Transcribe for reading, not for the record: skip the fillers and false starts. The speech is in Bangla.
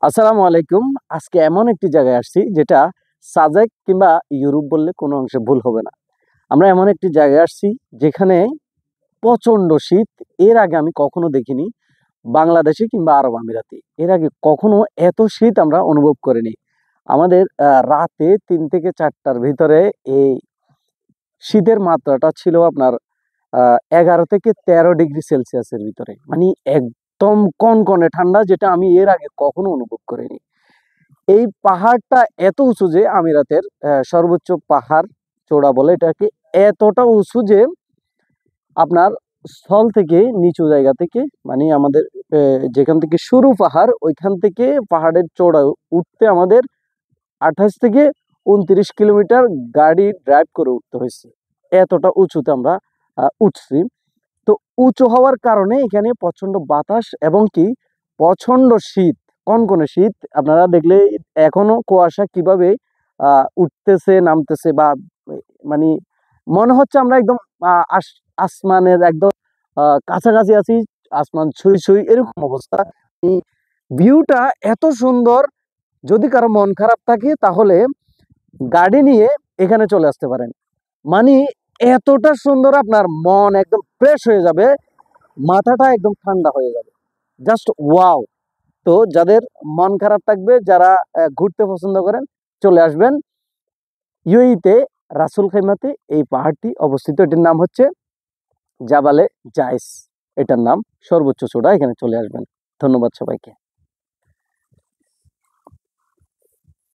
আসসালামু আলাইকুম। আজকে এমন একটি জায়গায় আসছি যেটা সাজেক কিংবা ইউরোপ বললে কোনো অংশে ভুল হবে না। আমরা এমন একটি জায়গায় আসছি যেখানে প্রচণ্ড শীত। এর আগে আমি কখনো দেখিনি বাংলাদেশে কিংবা আরব আমিরাতে। এর আগে কখনো এত শীত আমরা অনুভব করিনি। আমাদের রাতে ৩ থেকে ৪টার ভিতরে এই শীতের মাত্রাটা ছিল আপনার ১১ থেকে ১৩ ডিগ্রি সেলসিয়াসের ভিতরে। মানে একদম কনকনে ঠান্ডা, যেটা আমি এর আগে কখনো অনুভব করিনি। এই পাহাড়টা এত উঁচু যে আমিরাতের সর্বোচ্চ পাহাড় চূড়া বলে এটাকে। এতটা উঁচু যে আপনার স্থল থেকে নিচু জায়গা থেকে মানে আমাদের যেখান থেকে শুরু পাহাড় ওইখান থেকে পাহাড়ের চূড়া উঠতে আমাদের ২৮ থেকে ২৯ কিলোমিটার গাড়ি ড্রাইভ করে উঠতে হয়েছে। এতটা উঁচুতে আমরা উঠছি। তো উঁচু হওয়ার কারণে এখানে প্রচন্ড বাতাস এবং কি প্রচন্ড শীত, কনকনে শীত। আপনারা দেখলে এখনো কুয়াশা কিভাবে উঠতেছে নামতেছে, বা মানে মনে হচ্ছে আমরা একদম আসমানের একদম কাছাকাছি আছি, আসমান ছুঁই ছুঁই এরকম অবস্থা। এই ভিউটা এত সুন্দর, যদি কারো মন খারাপ থাকে তাহলে গাড়ি নিয়ে এখানে চলে আসতে পারেন। মানে এতটা সুন্দর, আপনার মন একদম ফ্রেশ হয়ে যাবে, মাথাটা একদম ঠান্ডা হয়ে যাবে। Just wow! তো যাদের মন খারাপ থাকবে, যারা ঘুরতে পছন্দ করেন, চলে আসবেন ইউএইতে রাসুল খাইমাতে। এই পাহাড়টি অবস্থিত, এটির নাম হচ্ছে জাবালে জায়েস। এটার নাম সর্বোচ্চ চূড়া। এখানে চলে আসবেন। ধন্যবাদ সবাইকে।